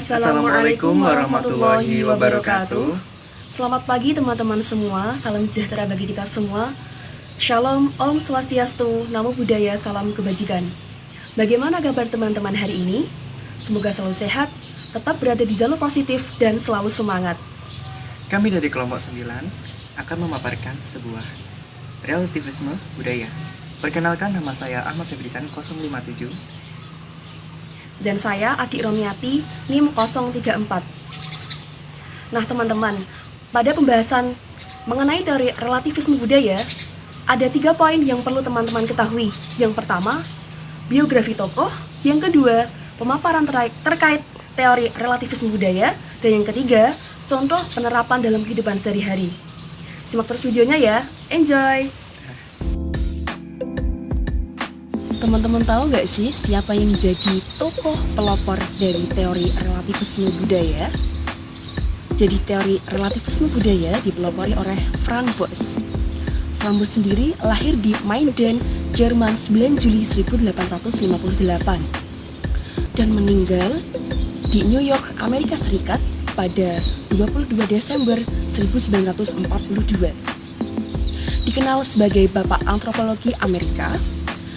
Assalamualaikum warahmatullahi wabarakatuh. Selamat pagi teman-teman semua, salam sejahtera bagi kita semua. Shalom, Om Swastiastu, Namo Buddhaya, salam kebajikan. Bagaimana kabar teman-teman hari ini? Semoga selalu sehat, tetap berada di jalur positif, dan selalu semangat. Kami dari kelompok 9 akan memaparkan sebuah relativisme budaya. Perkenalkan, nama saya Ahmad Febrisan 057. Dan saya Adik Romiati, NIM 034. Nah teman-teman, pada pembahasan mengenai teori relativisme budaya, ada 3 poin yang perlu teman-teman ketahui. Yang pertama, biografi tokoh. Yang kedua, pemaparan terkait teori relativisme budaya. Dan yang ketiga, contoh penerapan dalam kehidupan sehari-hari. Simak terus videonya ya, enjoy! Teman-teman tahu nggak sih siapa yang jadi tokoh pelopor dari teori relativisme budaya? Jadi teori relativisme budaya dipelopori oleh Franz Boas. Franz Boas sendiri lahir di Meiden, Jerman 9 Juli 1858 dan meninggal di New York, Amerika Serikat pada 22 Desember 1942. Dikenal sebagai Bapak Antropologi Amerika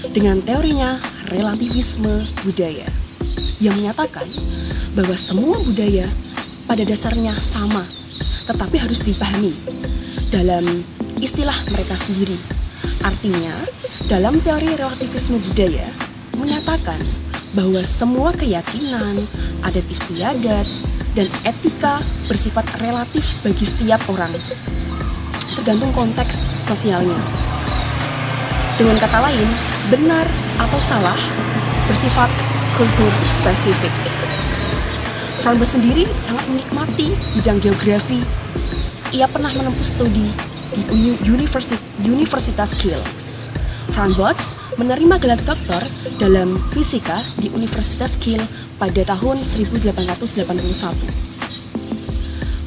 dengan teorinya relativisme budaya yang menyatakan bahwa semua budaya pada dasarnya sama, tetapi harus dipahami dalam istilah mereka sendiri. Artinya, dalam teori relativisme budaya menyatakan bahwa semua keyakinan, adat istiadat, dan etika bersifat relatif bagi setiap orang, tergantung konteks sosialnya. Dengan kata lain, benar atau salah bersifat kultur spesifik. Franz Boas sendiri sangat menikmati bidang geografi. Ia pernah menempuh studi di Universitas Kiel. Franz Boas menerima gelar doktor dalam fisika di Universitas Kiel pada tahun 1881.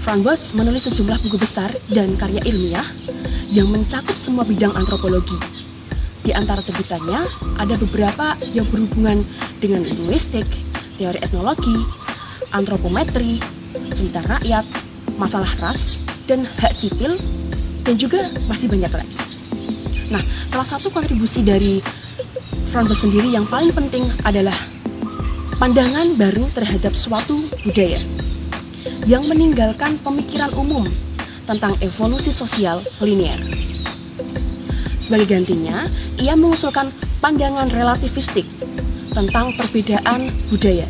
Franz Boas menulis sejumlah buku besar dan karya ilmiah yang mencakup semua bidang antropologi. Di antara terbitannya ada beberapa yang berhubungan dengan linguistik, teori etnologi, antropometri, cerita rakyat, masalah ras, dan hak sipil, dan juga masih banyak lagi. Nah, salah satu kontribusi dari Franz Boas sendiri yang paling penting adalah pandangan baru terhadap suatu budaya yang meninggalkan pemikiran umum tentang evolusi sosial linear. Sebagai gantinya, ia mengusulkan pandangan relativistik tentang perbedaan budaya.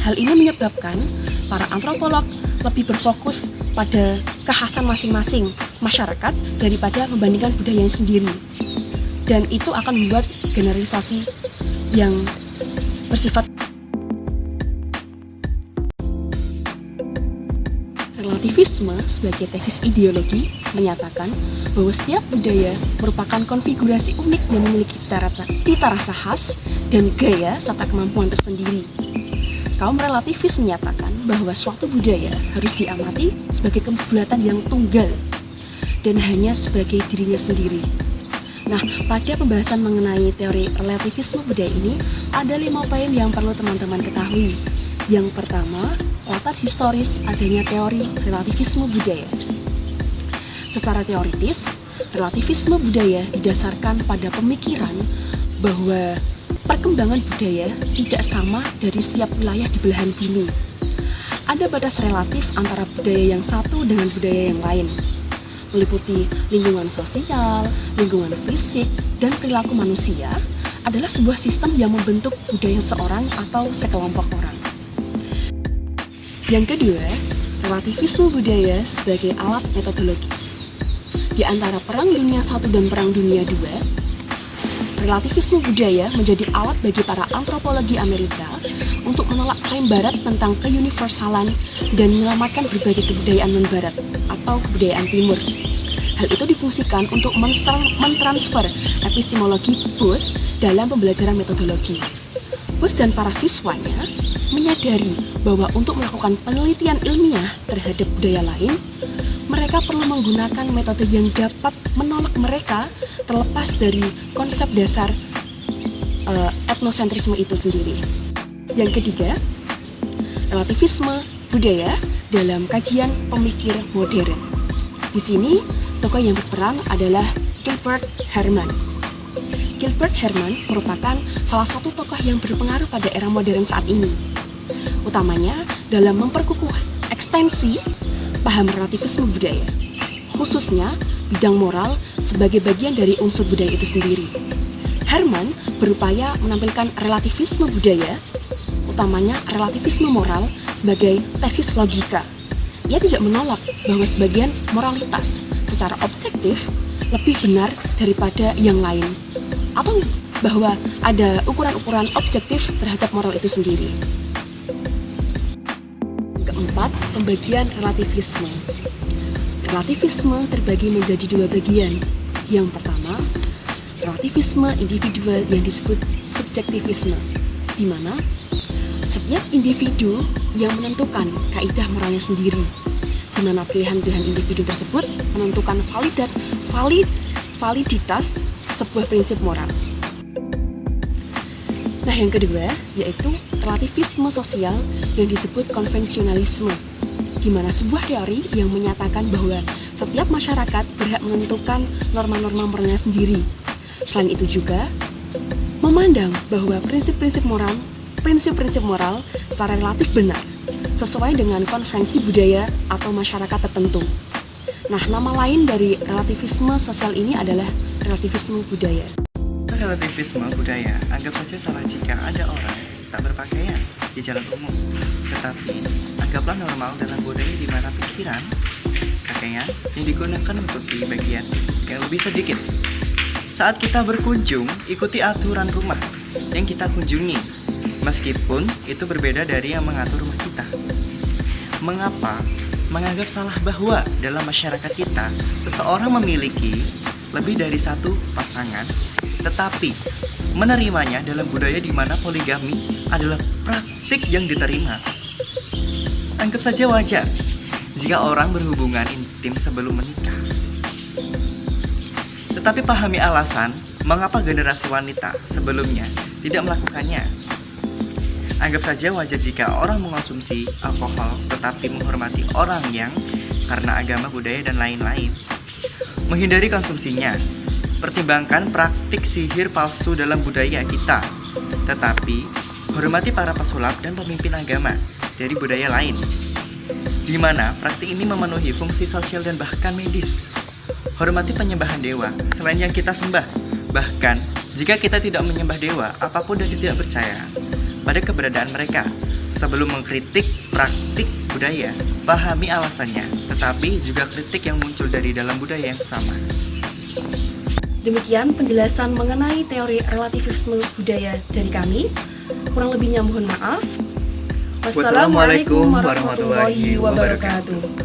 Hal ini menyebabkan para antropolog lebih berfokus pada kekhasan masing-masing masyarakat daripada membandingkan budayanya sendiri. Dan itu akan membuat generalisasi yang bersifat relativisme sebagai tesis ideologi menyatakan bahwa setiap budaya merupakan konfigurasi unik yang memiliki cita rasa khas dan gaya serta kemampuan tersendiri. Kaum relativis menyatakan bahwa suatu budaya harus diamati sebagai kebulatan yang tunggal dan hanya sebagai dirinya sendiri. Nah, pada pembahasan mengenai teori relativisme budaya ini, ada 5 poin yang perlu teman-teman ketahui. Yang pertama, latar historis adanya teori relativisme budaya. Secara teoritis, relativisme budaya didasarkan pada pemikiran bahwa perkembangan budaya tidak sama dari setiap wilayah di belahan bumi. Ada batas relatif antara budaya yang satu dengan budaya yang lain, meliputi lingkungan sosial, lingkungan fisik, dan perilaku manusia adalah sebuah sistem yang membentuk budaya seorang atau sekelompok orang. Yang kedua, relativisme budaya sebagai alat metodologis. Di antara Perang Dunia I dan Perang Dunia II, relativisme budaya menjadi alat bagi para antropologi Amerika untuk menolak klaim Barat tentang keuniversalan dan menyelamatkan berbagai kebudayaan non-Barat atau kebudayaan Timur. Hal itu difungsikan untuk mentransfer epistemologi Boas dalam pembelajaran metodologi. Boas dan para siswanya menyadari bahwa untuk melakukan penelitian ilmiah terhadap budaya lain, mereka perlu menggunakan metode yang dapat menolak mereka terlepas dari konsep dasar etnosentrisme itu sendiri. Yang ketiga, relativisme budaya dalam kajian pemikir modern. Di sini, tokoh yang berperan adalah Gilbert Herman. Gilbert Herman merupakan salah satu tokoh yang berpengaruh pada era modern saat ini, utamanya dalam memperkukuh ekstensi paham relativisme budaya, khususnya bidang moral sebagai bagian dari unsur budaya itu sendiri. Herman berupaya menampilkan relativisme budaya, utamanya relativisme moral, sebagai tesis logika. Ia tidak menolak bahwa sebagian moralitas secara objektif lebih benar daripada yang lain, atau bahwa ada ukuran-ukuran objektif terhadap moral itu sendiri. Keempat, pembagian relativisme. Relativisme terbagi menjadi dua bagian. Yang pertama, relativisme individual yang disebut subjektivisme, di mana setiap individu yang menentukan kaidah moralnya sendiri, di mana pilihan-pilihan individu tersebut menentukan validitas sebuah prinsip moral. Nah, yang kedua yaitu relativisme sosial yang disebut konvensionalisme, di mana sebuah teori yang menyatakan bahwa setiap masyarakat berhak menentukan norma-norma moralnya sendiri. Selain itu juga memandang bahwa prinsip-prinsip moral secara relatif benar, sesuai dengan konvensi budaya atau masyarakat tertentu. Nah, nama lain dari relativisme sosial ini adalah relativisme budaya. Relativisme budaya anggap saja salah jika ada orang tak berpakaian di jalan umum, tetapi anggaplah normal dalam budaya di mana pikiran, pakaian yang digunakan untuk di bagian yang lebih sedikit. Saat kita berkunjung, ikuti aturan rumah yang kita kunjungi, meskipun itu berbeda dari yang mengatur rumah kita. Mengapa menganggap salah bahwa dalam masyarakat kita seseorang memiliki lebih dari satu pasangan, tetapi menerimanya dalam budaya di mana poligami adalah praktik yang diterima? Anggap saja wajar jika orang berhubungan intim sebelum menikah. Tetapi pahami alasan mengapa generasi wanita sebelumnya tidak melakukannya. Anggap saja wajar jika orang mengonsumsi alkohol tetapi menghormati orang yang karena agama, budaya, dan lain-lain. Menghindari konsumsinya. Pertimbangkan praktik sihir palsu dalam budaya kita, tetapi hormati para pesulap dan pemimpin agama dari budaya lain, di mana praktik ini memenuhi fungsi sosial dan bahkan medis. Hormati penyembahan dewa selain yang kita sembah. Bahkan jika kita tidak menyembah dewa apapun dan tidak percaya pada keberadaan mereka, sebelum mengkritik praktik budaya, pahami alasannya, tetapi juga kritik yang muncul dari dalam budaya yang sama. Demikian penjelasan mengenai teori relativisme budaya dari kami. Kurang lebihnya mohon maaf. Wassalamualaikum warahmatullahi wabarakatuh.